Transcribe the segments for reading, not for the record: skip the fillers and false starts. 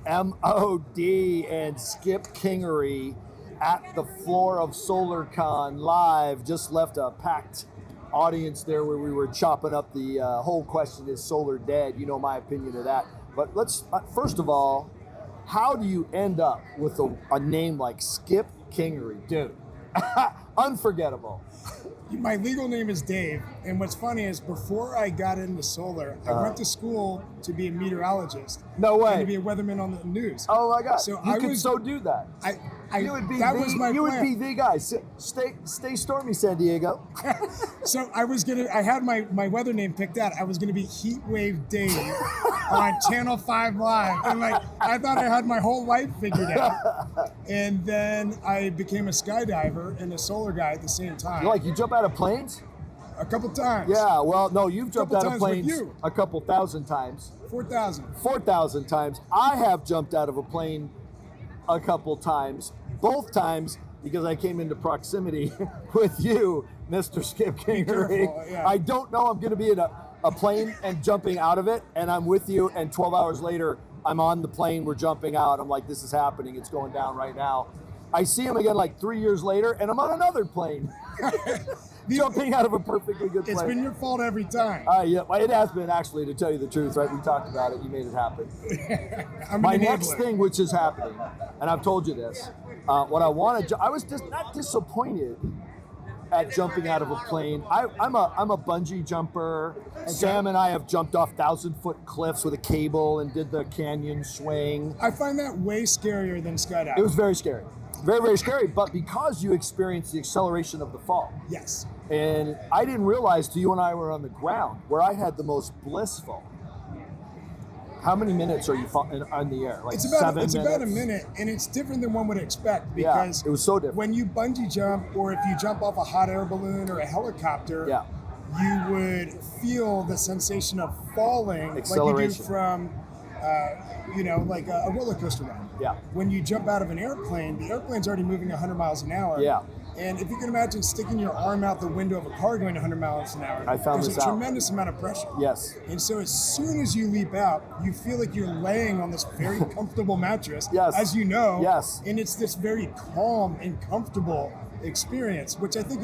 MOD and Skip Kingery at the floor of SolarCon live. Just left a packed audience there where we were chopping up the whole question, is solar dead? You know my opinion of that. But let's, first of all, how do you end up with a name like Skip Kingery? Dude, unforgettable. My legal name is Dave, and what's funny is before I got into solar, I went to school to be a meteorologist. No way. And to be a weatherman on the news. Oh my God! So you could so do that. You would be the guy. Stay stormy, San Diego. So I had my weather name picked out. I was gonna be Heatwave Dave on Channel 5 Live, and I thought I had my whole life figured out. And then I became a skydiver and a solar guy at the same time. You jump out of planes? A couple times. Yeah, well, no, you've jumped out of planes a couple thousand times. 4,000. 4,000 times. I have jumped out of a plane a couple times. Both times because I came into proximity with you, Mr. Skip Kingery. Yeah. I don't know I'm going to be in a plane and jumping out of it, and I'm with you, and 12 hours later, I'm on the plane, we're jumping out. I'm like, this is happening. It's going down right now. I see him again 3 years later, and I'm on another plane. Jumping out of a perfectly good plane. It's been your fault every time. Yeah, it has been, actually, to tell you the truth, right? We talked about it. You made it happen. My next thing, which is happening, and I've told you this, what I wanted, I was just not disappointed at jumping out of a plane. I'm a bungee jumper. Okay. Sam and I have jumped off 1,000-foot cliffs with a cable and did the canyon swing. I find that way scarier than skydiving. It was very scary. Very, very scary, but because you experience the acceleration of the fall. Yes. And I didn't realize till you and I were on the ground where I had the most blissful. How many minutes are you on the air? It's about a minute, and it's different than one would expect because it was so different. When you bungee jump or if you jump off a hot air balloon or a helicopter, you would feel the sensation of falling like you do from like a roller coaster ride. Yeah. When you jump out of an airplane, the airplane's already moving 100 miles an hour. Yeah. And if you can imagine sticking your arm out the window of a car going 100 miles an hour, there's a tremendous amount of pressure. Yes. And so as soon as you leap out, you feel like you're laying on this very comfortable mattress, as you know. Yes. And it's this very calm and comfortable experience, which I think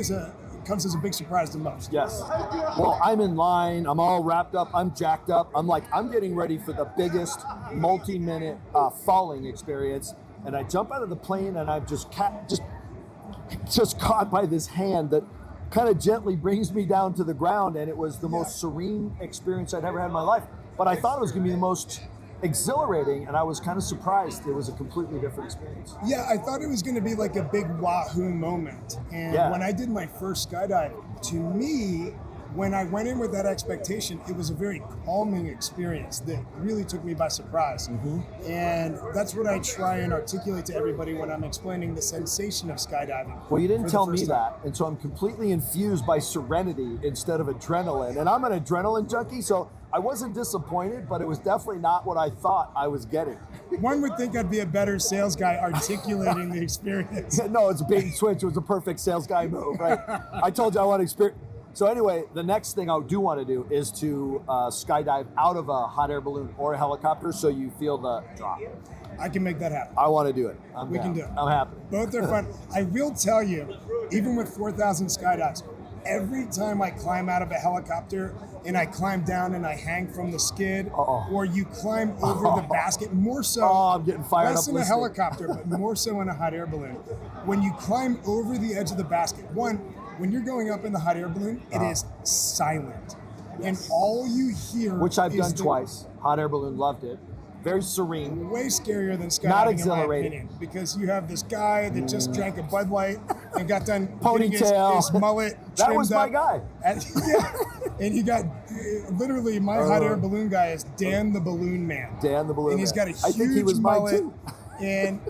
comes as a big surprise to most. Yes. Well, I'm in line. I'm all wrapped up. I'm jacked up. I'm getting ready for the biggest multi-minute falling experience. And I jump out of the plane, and I'm just caught by this hand that kind of gently brings me down to the ground. And it was the most serene experience I'd ever had in my life. But I thought it was going to be the most exhilarating, and I was kind of surprised it was a completely different experience. Yeah, I thought it was going to be like a big wahoo moment. And when I did my first skydive, to me, when I went in with that expectation, it was a very calming experience that really took me by surprise. Mm-hmm. And that's what I try and articulate to everybody when I'm explaining the sensation of skydiving. Well, you didn't tell me that, and so I'm completely infused by serenity instead of adrenaline. And I'm an adrenaline junkie, so I wasn't disappointed, but it was definitely not what I thought I was getting. One would think I'd be a better sales guy articulating the experience. No, it's a big switch. It was a perfect sales guy move, right? I told you I want to experience. So anyway, the next thing I do want to do is to skydive out of a hot air balloon or a helicopter so you feel the drop. I can make that happen. I want to do it. We can do it. I'm happy. Both are fun. I will tell you, even with 4,000 skydives, every time I climb out of a helicopter and I climb down and I hang from the skid, or you climb over the basket, more so, I'm getting fired less up in a helicopter, but more so in a hot air balloon. When you climb over the edge of the basket, when you're going up in the hot air balloon, it is silent. Yes. And all you hear which I've done twice. Hot air balloon, loved it. Very serene. Way scarier than skydiving, not exhilarating. In my opinion, because you have this guy that just drank a Bud Light and got done ponytail, his mullet. That was my guy. And you got literally my hot air balloon guy is Dan the Balloon Man. Dan the Balloon Man. And he's got a huge I think he was mullet. Mine too. And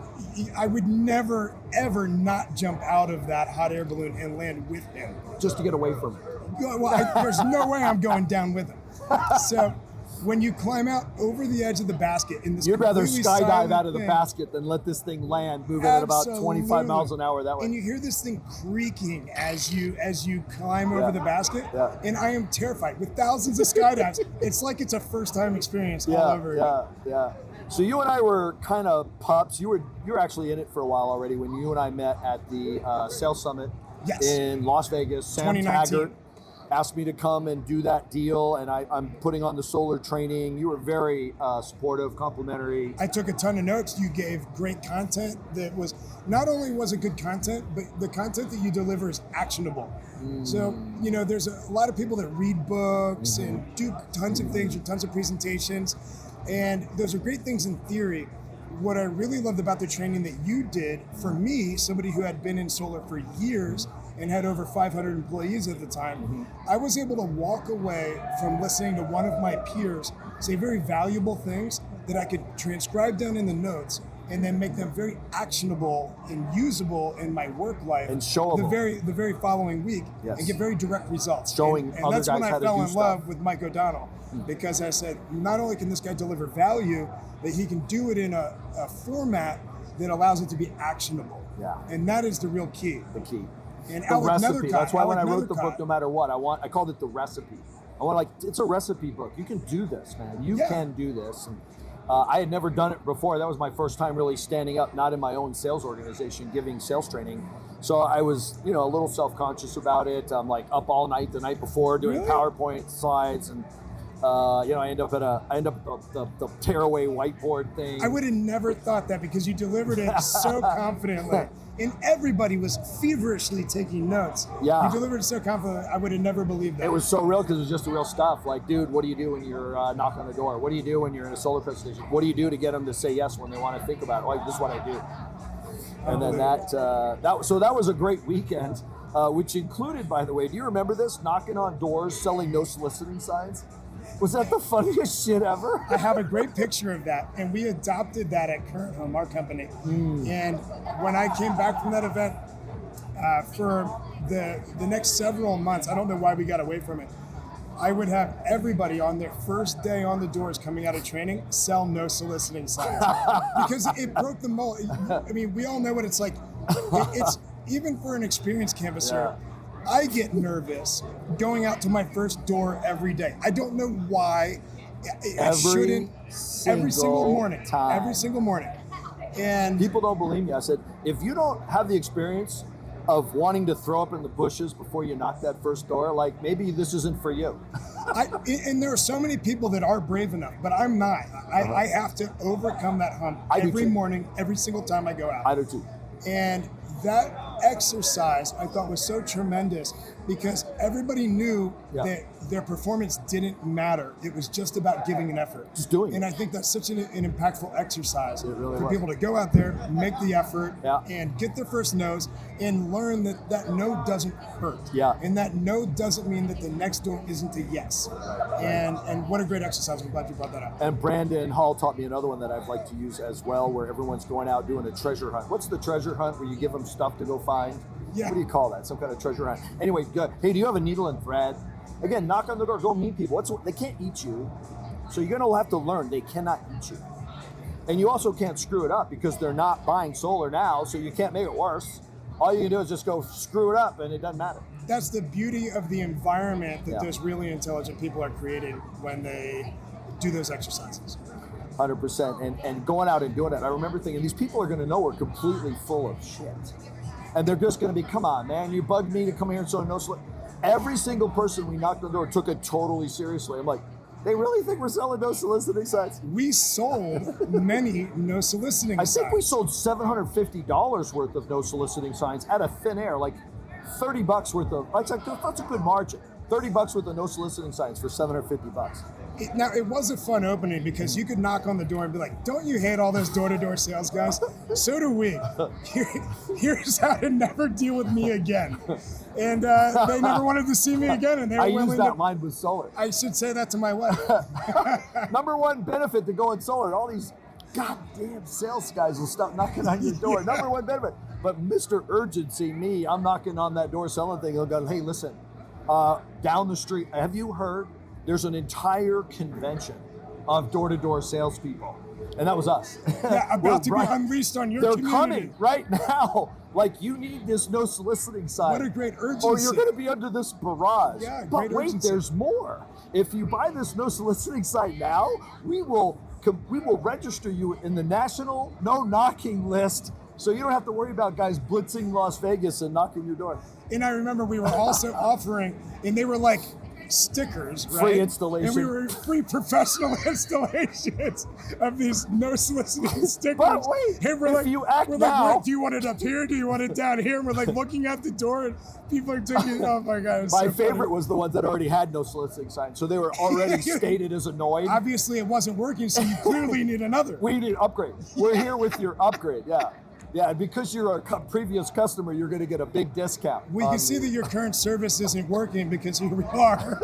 I would never, ever not jump out of that hot air balloon and land with him. Just to get away from it. Well, there's no way I'm going down with him. So when you climb out over the edge of the basket in this, you'd rather skydive out of the basket than let this thing land, moving at about 25 miles an hour that way. And you hear this thing creaking as you climb over the basket. Yeah. And I am terrified. With thousands of skydives, it's like it's a first time experience all over again. Yeah. So you and I were kind of pups. You were actually in it for a while already when you and I met at the Sales Summit in Las Vegas. Sam 2019. Taggart asked me to come and do that deal, and I'm putting on the solar training. You were very supportive, complimentary. I took a ton of notes. You gave great content that was, not only was it good content, but the content that you deliver is actionable. So, you know, there's a lot of people that read books and do tons of things, or tons of presentations, and those are great things in theory. What I really loved about the training that you did, for me, somebody who had been in solar for years and had over 500 employees at the time, I was able to walk away from listening to one of my peers say very valuable things that I could transcribe down in the notes and then make them very actionable and usable in my work life and showable the very following week, and get very direct results. Showing and other that's guys when how I to fell do in stuff. love with Mike O'Donnell, because I said, not only can this guy deliver value, but he can do it in a format that allows it to be actionable. Yeah. And that is the real key. The key. And The Alec recipe. That's why when I wrote the Nethercott- book, no matter what, I called it the recipe. I want, like, it's a recipe book. You can do this, man. You can do this. And I had never done it before. That was my first time really standing up, not in my own sales organization, giving sales training. So I was, you know, a little self-conscious about it. I'm like up all night the night before doing PowerPoint slides, and you know, I end up at the tearaway whiteboard thing. I would have never thought that, because you delivered it so confidently. And everybody was feverishly taking notes. Yeah. You delivered it so confidently, I would have never believed that. It was so real because it was just the real stuff. Like, dude, what do you do when you're knocking on the door? What do you do when you're in a solar presentation? What do you do to get them to say yes when they want to think about it? Like, this is what I do. And then that was a great weekend, which included, by the way, do you remember this? Knocking on doors, selling no soliciting signs. Was that the funniest shit ever? I have a great picture of that, and we adopted that at Current Home, our company. And when I came back from that event, for the next several months, I don't know why we got away from it, I would have everybody on their first day on the doors coming out of training sell no soliciting signs, because it broke the mold. I mean, we all know what it's like. It's even for an experienced canvasser. I get nervous going out to my first door every day. I don't know why. I shouldn't. Every single morning. Time. Every single morning. And people don't believe me. I said, if you don't have the experience of wanting to throw up in the bushes before you knock that first door, like, maybe this isn't for you. And there are so many people that are brave enough, but I'm not. I have to overcome that hump every morning, every single time I go out. I do too. And that exercise I thought was so tremendous, because everybody knew that their performance didn't matter. It was just about giving an effort. Just doing it. And I think that's such an impactful exercise really for was. people to go out there, make the effort, and get their first no's, and learn that that no doesn't hurt. Yeah. And that no doesn't mean that the next door isn't a yes. And what a great exercise. I'm glad you brought that up. And Brandon Hall taught me another one that I'd like to use as well, where everyone's going out doing a treasure hunt. What's the treasure hunt where you give them stuff to go find? Yeah. What do you call that? Some kind of treasure hunt. Anyway, good. Hey, do you have a needle and thread? Again, knock on the door, go meet people. They can't eat you, so you're going to have to learn they cannot eat you. And you also can't screw it up, because they're not buying solar now, so you can't make it worse. All you can do is just go screw it up, and it doesn't matter. That's the beauty of the environment that those really intelligent people are creating when they do those exercises. 100%. And going out and doing it, I remember thinking, these people are going to know we're completely full of shit. And they're just going to be, come on, man, you bugged me to come here and so no. Every single person we knocked on the door took it totally seriously. I'm like, they really think we're selling no soliciting signs? We sold many no soliciting signs. I think we sold $750 worth of no soliciting signs out of thin air, like $30 worth of, that's a good margin. $30 worth of no soliciting signs for $750. Now, it was a fun opening, because you could knock on the door and be like, don't you hate all those door-to-door sales guys? So do we. Here's how to never deal with me again. And they never wanted to see me again, and they were willing used that line with solar. I should say that to my wife. Number one benefit to going solar, all these goddamn sales guys will stop knocking on your door. Number one benefit. But Mr. Urgency, me, I'm knocking on that door selling thing. He'll go, hey, listen, down the street, have you heard? There's an entire convention of door-to-door salespeople, and that was us. Yeah, about to be unleashed on your community. They're coming right now. Like, you need this no soliciting sign. What a great urgency. Or you're going to be under this barrage. Yeah, but great wait, urgency. there's more. If you buy this no soliciting sign now, we will we will register you in the national no knocking list, so you don't have to worry about guys blitzing Las Vegas and knocking your door. And I remember we were also offering, and they were like stickers, right? Free installation. And we were free professional installations of these no soliciting stickers. But wait, and we're if like, you act we're now, like, do you want it up here? Do you want it down here? And we're like looking at the door, and people are taking. Oh my god! My favorite was the ones that already had no soliciting signs, so they were already stated as annoyed. Obviously, it wasn't working, so you clearly need another. We need an upgrade. We're here with your upgrade. Yeah. Yeah, and because you're a previous customer, you're going to get a big discount. We can see that your current service isn't working because here we are.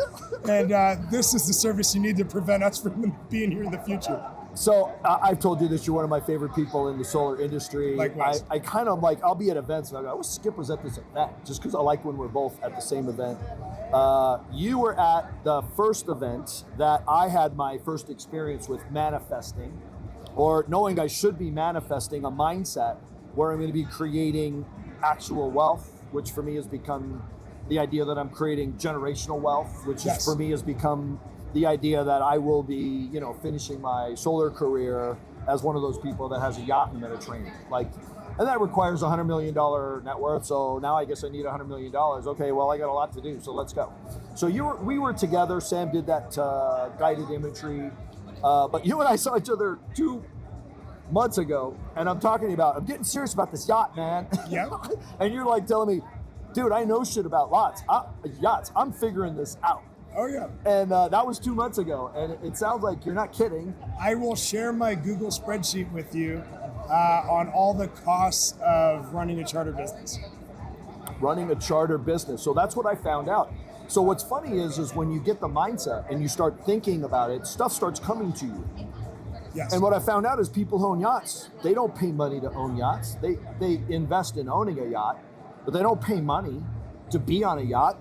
And this is the service you need to prevent us from being here in the future. So I've told you this, you're one of my favorite people in the solar industry. Likewise. I kind of like, I'll be at events and I go, I wish Skip was at this event, just because I like when we're both at the same event. You were at the first event that I had my first experience with manifesting, or knowing I should be manifesting a mindset where I'm going to be creating actual wealth, which for me has become the idea that I'm creating generational wealth, which is for me has become the idea that I will be, finishing my solar career as one of those people that has a yacht in Mediterranean. And that requires $100 million net worth. So now I guess I need $100 million. Okay, well, I got a lot to do, so let's go. So we were together. Sam did that guided imagery, but you and I saw each other 2 months ago, and I'm getting serious about this yacht, man. Yeah. And you're like telling me, dude, I know shit about yachts. I'm figuring this out. Oh yeah. And that was 2 months ago, and it sounds like you're not kidding. I will share my Google spreadsheet with you on all the costs of running a charter business. Running a charter business. So that's what I found out. So what's funny is when you get the mindset and you start thinking about it, stuff starts coming to you. Yes. And what I found out is people who own yachts, they don't pay money to own yachts. They invest in owning a yacht, but they don't pay money to be on a yacht.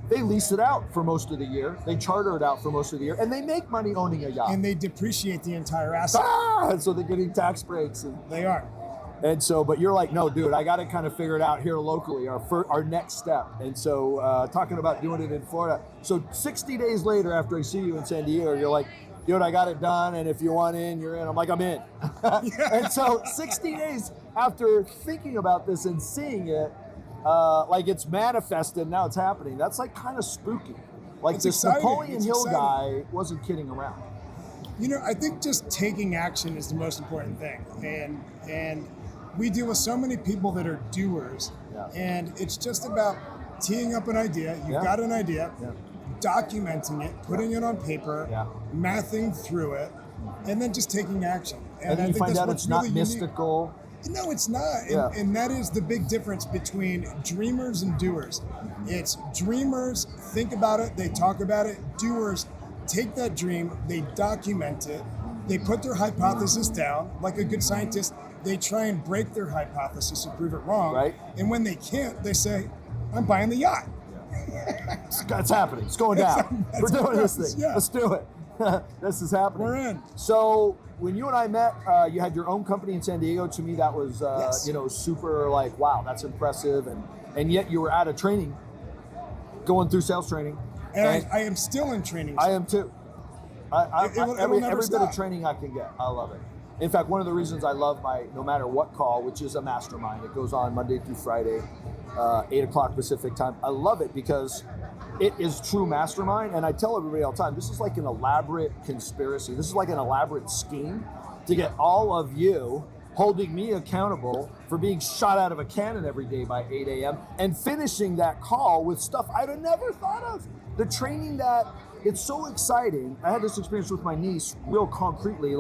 They lease it out for most of the year. They charter it out for most of the year, and they make money owning a yacht. And they depreciate the entire asset. And so they're getting tax breaks. They are. And so, but you're like, no, dude, I got to kind of figure it out here locally, our next step. And so talking about doing it in Florida. So 60 days later, after I see you in San Diego, you're like, dude, I got it done, and if you want in, you're in. I'm like, I'm in. And so 60 days after thinking about this and seeing it, it's manifested, now it's happening. That's like kind of spooky. It's this exciting. Napoleon Hill guy wasn't kidding around. I think just taking action is the most important thing. And we deal with so many people that are doers, and it's just about teeing up an idea. You've got an idea. Yeah. Documenting it, putting it on paper, mathing through it, and then just taking action. And then you find out it's not mystical. No, it's not. And that is the big difference between dreamers and doers. It's dreamers think about it, they talk about it. Doers take that dream, they document it, they put their hypothesis down. Like a good scientist, they try and break their hypothesis and prove it wrong. Right. And when they can't, they say, I'm buying the yacht. It's happening. It's going down. We're doing this thing. Yeah. Let's do it. This is happening. We're in. So when you and I met, you had your own company in San Diego. To me, that was super wow, that's impressive. And yet you were out of training, going through sales training. And I am still in training. I am too. Every bit stop. of training I can get, I love it. In fact, one of the reasons I love my No Matter What call, which is a mastermind, it goes on Monday through Friday, 8 o'clock Pacific time. I love it because it is true mastermind. And I tell everybody all the time, this is like an elaborate conspiracy. This is like an elaborate scheme to get all of you holding me accountable for being shot out of a cannon every day by 8 a.m. and finishing that call with stuff I'd have never thought of. The training it's so exciting. I had this experience with my niece real concretely.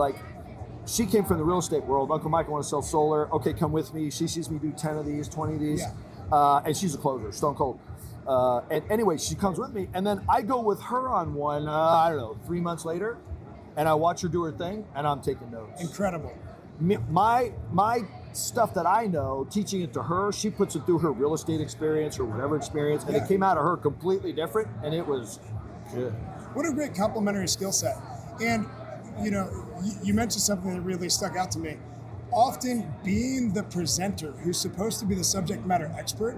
She came from the real estate world. Uncle Mike, I want to sell solar. Okay, come with me. She sees me do 10 of these, 20 of these. Yeah. And she's a closer, stone cold. And anyway, she comes with me. And then I go with her on one, 3 months later. And I watch her do her thing, and I'm taking notes. Incredible. My stuff that I know, teaching it to her, she puts it through her real estate experience or whatever experience. And it came out of her completely different. And it was good. What a great complementary skill set. And, you mentioned something that really stuck out to me. Often being the presenter who's supposed to be the subject matter expert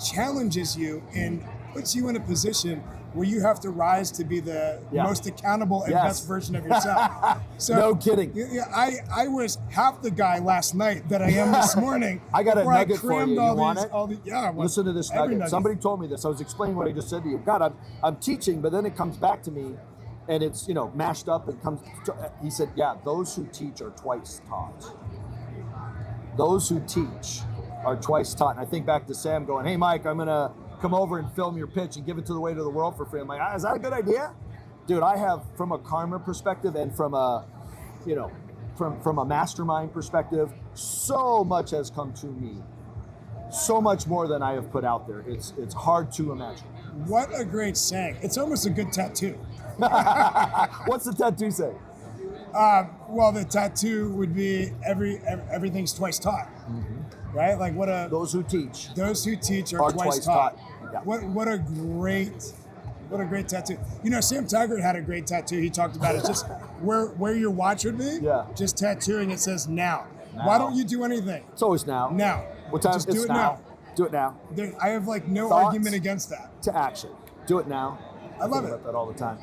challenges you in puts you in a position where you have to rise to be the most accountable and best version of yourself. So, no kidding. I was half the guy last night that I am this morning. I got a nugget for you. You want it? Listen to this nugget. Somebody told me this. I was explaining what I just said to you. God, I'm teaching, but then it comes back to me, and it's mashed up. And comes. He said, "Yeah, those who teach are twice taught. Those who teach are twice taught." And I think back to Sam going, "Hey, Mike, I'm gonna come over and film your pitch and give it to the weight of the world for free." I'm like, is that a good idea? Dude, I have, from a karma perspective and from a, from a mastermind perspective, so much has come to me. So much more than I have put out there. It's hard to imagine. What a great saying. It's almost a good tattoo. What's the tattoo say? Well, the tattoo would be everything's twice taught. Mm-hmm. Right? Like those who teach. Those who teach are twice taught. Yeah. What a great tattoo. Sam Taggart had a great tattoo. He talked about it. Just where your watch would be. Yeah. Just tattooing it says now. Why don't you do anything? It's always now. Now. What time? Just do it now. Do it now. I have no Thoughts argument against that. To action. Do it now. I love it. I think about that all the time.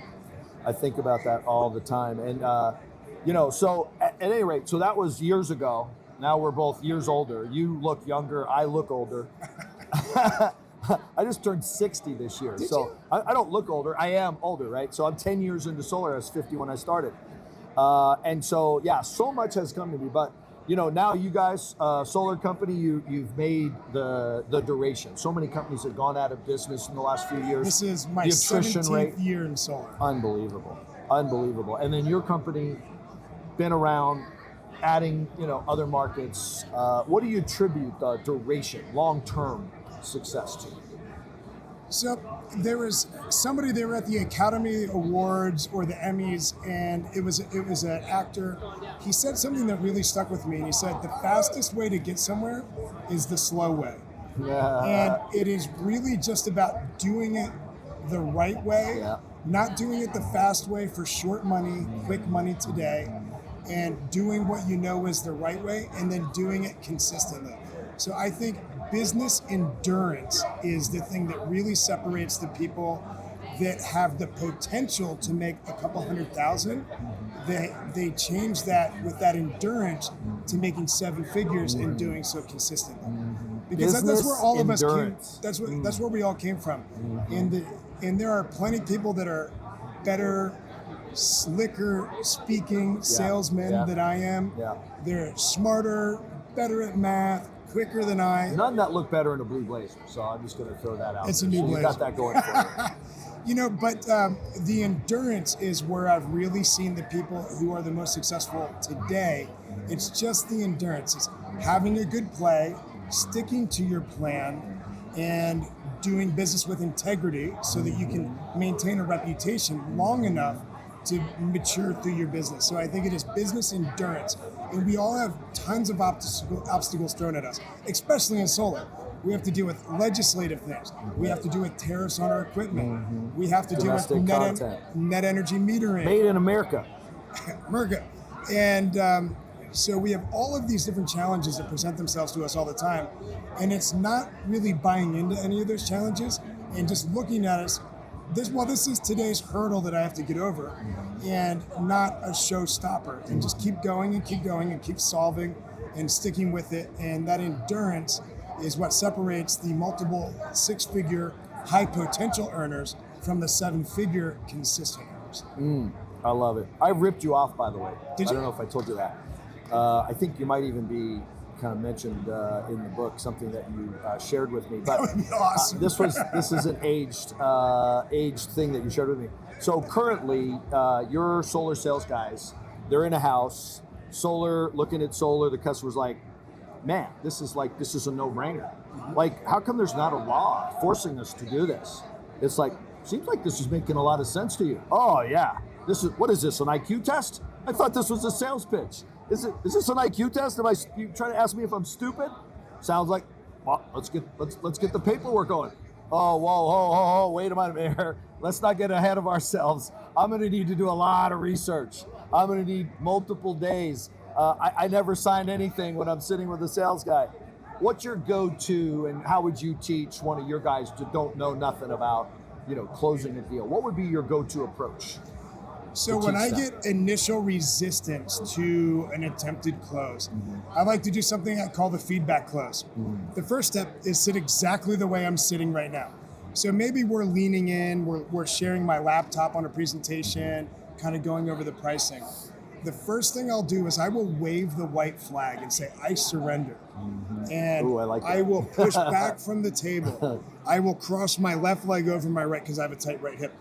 I think about that all the time. And so at any rate, so that was years ago. Now we're both years older. You look younger. I look older. I just turned 60 this year. I don't look older. I am older, right? So I'm 10 years into solar. I was 50 when I started. And so, so much has come to me. But, now you guys, solar company, you've made the duration. So many companies have gone out of business in the last few years. This is my 17th year in solar. Unbelievable. And then your company, been around, adding, other markets. What do you attribute the duration, long-term success to? So there was somebody, they were at the Academy Awards or the Emmys, and it was an actor. He said something that really stuck with me, and he said, the fastest way to get somewhere is the slow way. Yeah. And it is really just about doing it the right way, not doing it the fast way for short money, quick money today, and doing what you know is the right way, and then doing it consistently. So I think business endurance is the thing that really separates the people that have the potential to make a couple 100,000. They change that with that endurance to making 7 figures and doing so consistently. Because that's where all of us came. That's where we all came from. And there are plenty of people that are better, slicker speaking salesmen than I am. Yeah. They're smarter, better at math, quicker than I. None that look better in a blue blazer, so I'm just going to throw that out. It's a new blazer. You got that going for you. But the endurance is where I've really seen the people who are the most successful today. It's just the endurance. It's having a good play, sticking to your plan, and doing business with integrity so that you can maintain a reputation long enough to mature through your business. So I think it is business endurance. And we all have tons of obstacles thrown at us, especially in solar. We have to deal with legislative things. We have to deal with tariffs on our equipment. We have to deal with net energy metering. Made in America. America. And so we have all of these different challenges that present themselves to us all the time. And it's not really buying into any of those challenges and just looking at us. This is today's hurdle that I have to get over, and not a showstopper. And just keep going and keep going and keep solving and sticking with it. And that endurance is what separates the multiple 6-figure high potential earners from the 7-figure consistent earners. I love it. I ripped you off, by the way. Did you? I don't know if I told you that. I think you might even be kind of mentioned in the book, something that you shared with me. But that would be awesome. This is an aged thing that you shared with me. So currently, your solar sales guys, they're in a house, looking at solar. The customer's like, man, this is a no-brainer. Like, how come there's not a law forcing us to do this? It's like, seems like this is making a lot of sense to you. Oh yeah, what is this, an IQ test? I thought this was a sales pitch. Is this an IQ test? You trying to ask me if I'm stupid? Sounds like, well, let's get the paperwork going. Oh, whoa, wait a minute here. Let's not get ahead of ourselves. I'm going to need to do a lot of research. I'm going to need multiple days. I never sign anything when I'm sitting with a sales guy. what's your go-to, and how would you teach one of your guys that don't know nothing about, closing a deal? What would be your go-to approach? So when I get initial resistance to an attempted close, I like to do something I call the feedback close. The first step is sit exactly the way I'm sitting right now. So maybe we're leaning in, we're sharing my laptop on a presentation, kind of going over the pricing. The first thing I'll do is I will wave the white flag and say, I surrender. And Ooh, I like that. I will push back from the table. I will cross my left leg over my right, because I have a tight right hip.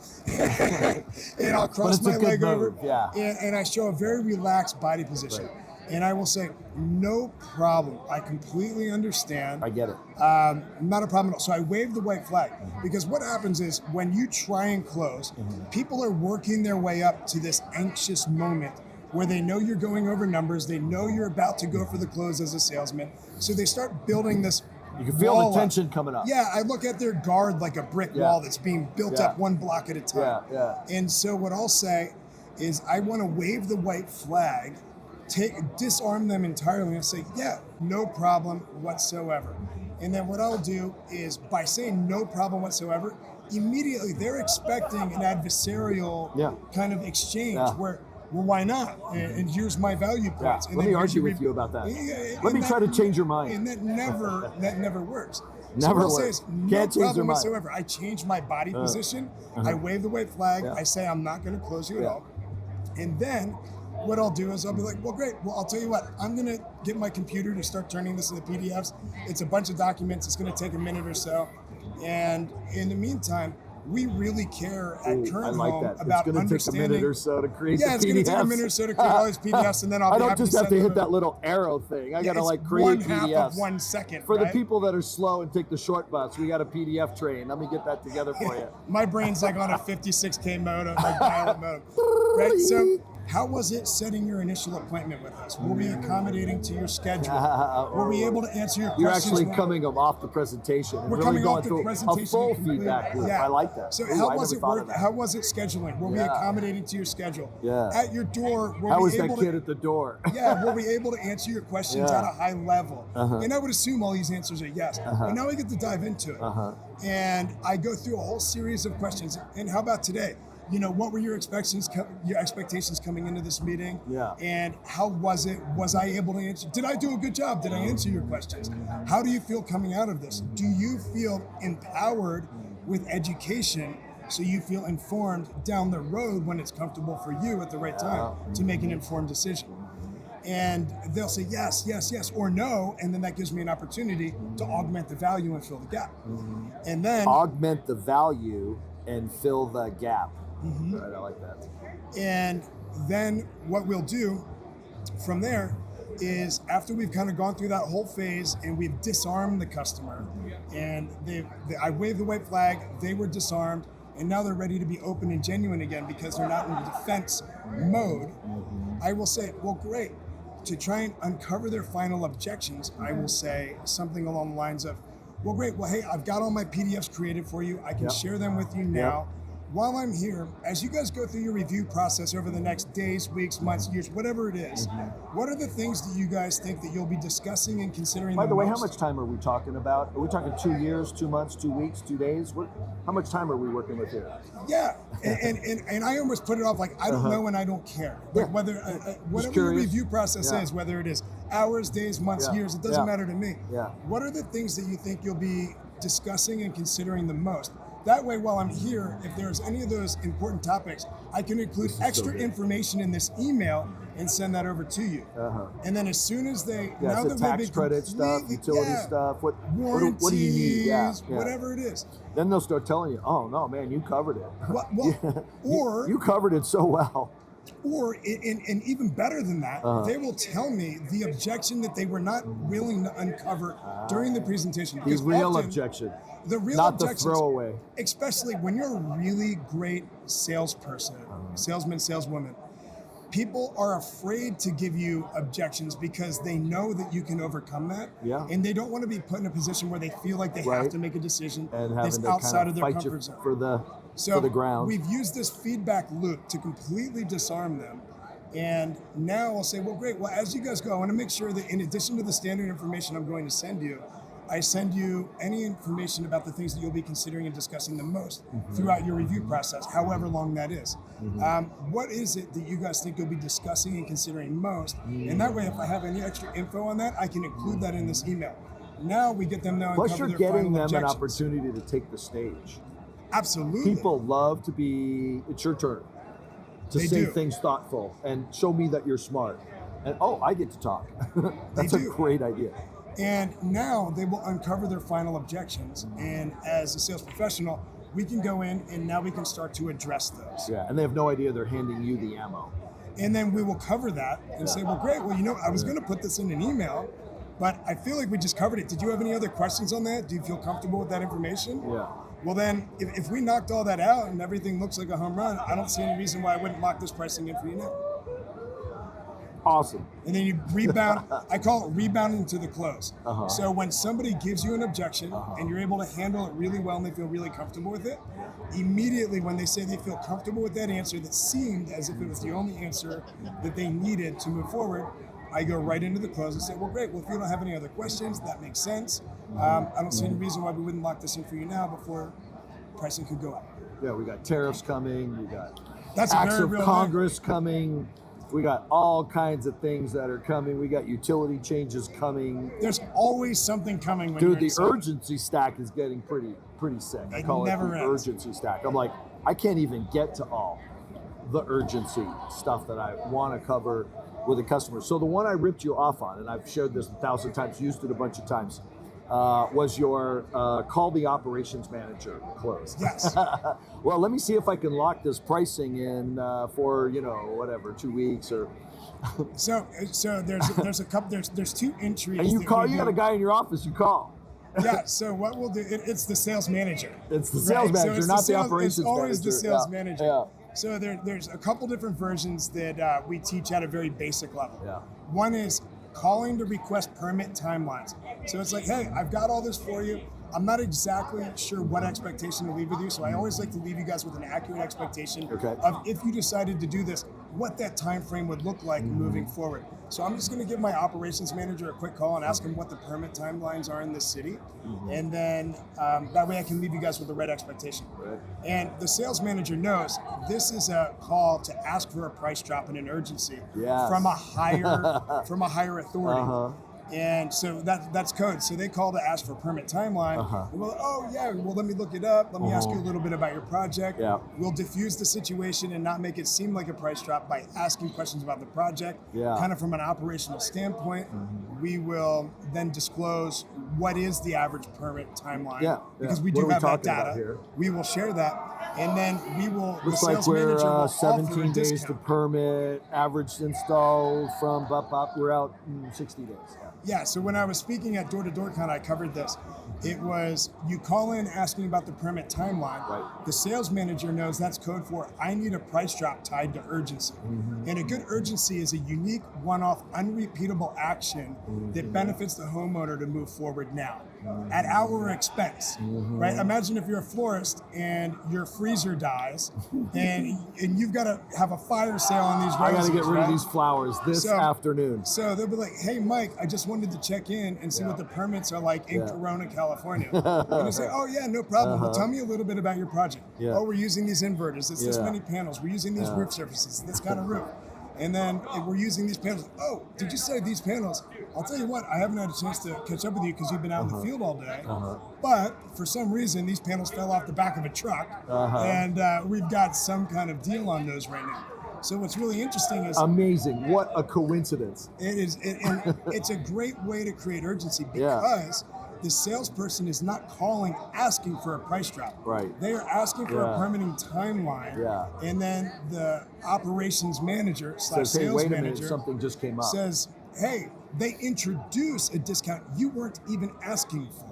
And I'll cross my leg over. Yeah. And I show a very relaxed body position. Right. And I will say, no problem. I completely understand. I get it. Not a problem at all. So I wave the white flag, because what happens is when you try and close, people are working their way up to this anxious moment where they know you're going over numbers, they know you're about to go for the close as a salesman, so they start building this. You can feel the tension coming up. Yeah, I look at their guard like a brick wall that's being built up one block at a time. And so what I'll say is I want to wave the white flag, disarm them entirely, and say, yeah, no problem whatsoever. And then what I'll do is, by saying no problem whatsoever, immediately they're expecting an adversarial kind of exchange where, well, why not? And here's my value points. And let me argue with you about that. Let me try to change your mind. And that never works. Never so works. No Can't change problem your mind. whatsoever. I change my body position. I wave the white flag. I say I'm not going to close you at all. And then what I'll do is I'll be like, well, great. Well, I'll tell you what. I'm going to get my computer to start turning this into PDFs. It's a bunch of documents. It's going to take a minute or so. And in the meantime, we really care at Current Home about understanding. It's going to take a minute or so to create the PDFs. Yeah, it's going to take a minute or so to create all these PDFs, and then I'll I don't just have to hit that little arrow thing. I got to create PDFs. 1/2 of 1 second. For the people that are slow and take the short bus, we got a PDF train. Let me get that together for you. My brain's like on a 56K modem, like dial-up modem. Right? So how was it setting your initial appointment with us? Were we accommodating to your schedule? Were we able to answer your questions? You're actually coming off the presentation. We're really coming going off the through presentation. a full feedback loop. I like that. So how was it work? How was it scheduling? Were we accommodating to your schedule? At your door, were how we was able that kid at the door? Were we able to answer your questions at a high level? And I would assume all these answers are yes. But now we get to dive into it. And I go through a whole series of questions. And how about today? What were your expectations coming into this meeting? And how was it? Was I able to answer? Did I do a good job? Did I answer your questions? How do you feel coming out of this? Do you feel empowered with education, so you feel informed down the road when it's comfortable for you at the right time to make an informed decision? And they'll say yes, yes, yes, or no, and then that gives me an opportunity to augment the value and fill the gap. And then augment the value and fill the gap. Right, I like that. And then what we'll do from there is, after we've kind of gone through that whole phase and we've disarmed the customer, and I waved the white flag, they were disarmed, and now they're ready to be open and genuine again because they're not in defense mode, I will say, well, great. To try and uncover their final objections, I will say something along the lines of, well, great. Well, hey, I've got all my PDFs created for you. I can share them with you now. While I'm here, as you guys go through your review process over the next days, weeks, months, years, whatever it is, what are the things that you guys think that you'll be discussing and considering? By the way, how much time are we talking about? Are we talking 2 years, 2 months, 2 weeks, 2 days? How much time are we working with here? Yeah, and I almost put it off like I don't know and I don't care. Like whether whatever your review process is, whether it is hours, days, months, years, it doesn't matter to me. What are the things that you think you'll be discussing and considering the most? That way, while I'm here, if there's any of those important topics, I can include extra information in this email and send that over to you. And then as soon as they, now that tax credit stuff, utility stuff, what do you need? Whatever it is. Then they'll start telling you, oh no, man, you covered it. Well, or you covered it so well. Or, and even better than that, they will tell me the objection that they were not willing to uncover during the presentation. The real objection. The real not objections, the throwaway. Especially when you're a really great salesperson, salesman, saleswoman, people are afraid to give you objections because they know that you can overcome that. And they don't want to be put in a position where they feel like they have to make a decision that's outside of their comfort zone. For the ground. We've used this feedback loop to completely disarm them. And now I'll say, well, great. Well, as you guys go, I want to make sure that in addition to the standard information I'm going to send you, I send you any information about the things that you'll be considering and discussing the most throughout your review process, however long that is. What is it that you guys think you'll be discussing and considering most? And that way, if I have any extra info on that, I can include that in this email. Now we get them now. Plus, you're getting them an opportunity to take the stage. Absolutely. People love to be, it's your turn to say things thoughtful and show me that you're smart. And I get to talk. That's a great idea. And now they will uncover their final objections. And as a sales professional, we can go in and now we can start to address those. Yeah, and they have no idea they're handing you the ammo. And then we will cover that and say, well, great. Well, I was going to put this in an email, but I feel like we just covered it. Did you have any other questions on that? Do you feel comfortable with that information? Yeah. Well, then, if we knocked all that out and everything looks like a home run, I don't see any reason why I wouldn't lock this pricing in for you now. Awesome. And then you rebound. I call it rebounding to the close. So when somebody gives you an objection and you're able to handle it really well and they feel really comfortable with it, immediately when they say they feel comfortable with that answer that seemed as if it was the only answer that they needed to move forward, I go right into the close and say, well, great. Well, if you don't have any other questions, that makes sense. I don't see any reason why we wouldn't lock this in for you now before pricing could go up. Yeah, we got tariffs coming. We got acts of Congress coming. We got all kinds of things that are coming. We got utility changes coming. There's always something coming. Dude, the urgency stack is getting pretty sick. I call it the urgency stack. I'm like, I can't even get to all the urgency stuff that I want to cover with a customer. So the one I ripped you off on, and I've shared this 1,000 times, used it a bunch of times, was your call the operations manager close. Yes. Well, let me see if I can lock this pricing in for 2 weeks or. So there's a couple. There's two entries. And you call. You got a guy in your office. You call. Yeah. So what we'll do? It's the sales manager. It's the sales manager, not the operations manager. It's always the sales manager. Yeah. So there's a couple different versions that we teach at a very basic level. Yeah. One is calling to request permit timelines. So it's like, hey, I've got all this for you. I'm not exactly sure what expectation to leave with you, so I always like to leave you guys with an accurate expectation of if you decided to do this, what that time frame would look like moving forward. So I'm just going to give my operations manager a quick call and ask him what the permit timelines are in this city, and then that way I can leave you guys with the right expectation. Right. And the sales manager knows this is a call to ask for a price drop in an urgency from a higher authority. And so that's code. So they call to ask for permit timeline. Well, let me look it up. Let me ask you a little bit about your project. We'll diffuse the situation and not make it seem like a price drop by asking questions about the project. Kind of from an operational standpoint, we will then disclose what is the average permit timeline. Because we do have that data. We will share that. And then we will, looks the sales like we're manager will 17 days to permit, average install from we're out in 60 days. Yeah, so when I was speaking at Door to Door Con, I covered this. It was you call in asking about the permit timeline. Right. The sales manager knows that's code for I need a price drop tied to urgency. And a good urgency is a unique, one-off, unrepeatable action that benefits the homeowner to move forward now at our expense. Right? Imagine if you're a florist and your freezer dies and you've got to have a fire sale on these roses. I got to get rid of these flowers this afternoon. So they'll be like, hey, Mike, I just wanted to check in and see what the permits are like in Corona, California. And you say, oh, yeah, no problem. Well, tell me a little bit about your project. Oh, we're using these inverters. It's this many panels. We're using these roof surfaces, this kind of roof. And then we're using these panels. Oh, did you say these panels? I'll tell you what, I haven't had a chance to catch up with you because you've been out in the field all day. But for some reason, these panels fell off the back of a truck. And we've got some kind of deal on those right now. So what's really interesting is... Amazing. What a coincidence. It is. And it's a great way to create urgency because the salesperson is not calling asking for a price drop. Right. They are asking for a permitting timeline. And then the operations manager / sales wait a manager minute, something just came up. Says, hey, they introduce a discount you weren't even asking for.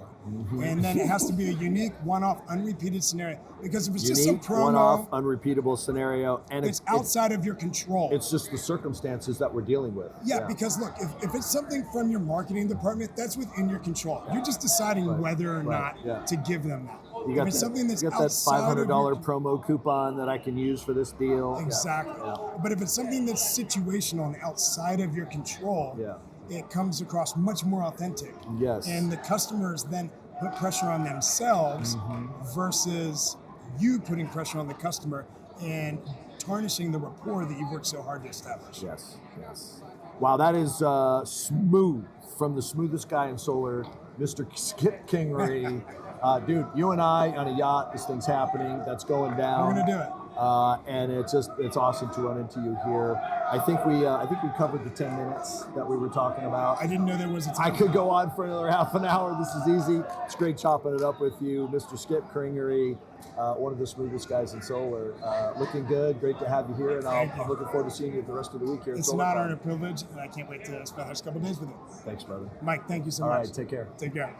And then it has to be a unique, one-off, unrepeated scenario. Because if it's just some promo, one-off, unrepeatable scenario, and it's outside of your control. It's just the circumstances that we're dealing with. Yeah, because look, if it's something from your marketing department, that's within your control. You're just deciding whether or not to give them that. You got if it's something that's you got that outside of $500 your- promo coupon that I can use for this deal. Exactly. Yeah. But if it's something that's situational and outside of your control, Yeah. it comes across much more authentic. Yes. And the customers then put pressure on themselves versus you putting pressure on the customer and tarnishing the rapport that you've worked so hard to establish. Yes. Yes. Wow, that is smooth, from the smoothest guy in solar, Mr. Skip Kingery. Dude, you and I on a yacht, this thing's happening, that's going down. We're gonna do it. And it's awesome to run into you here. I think we covered the 10 minutes that we were talking about. I didn't know there was a time. I could go on for another half an hour. This is easy. It's great chopping it up with you, Mr. Skip Kingery, one of the smoothest guys in solar. Looking good. Great to have you here, and I'm looking forward to seeing you the rest of the week here. It's an honor and a privilege, and I can't wait to spend the next couple of days with you. Thanks, brother. Mike, thank you so All much. right, take care. Take care.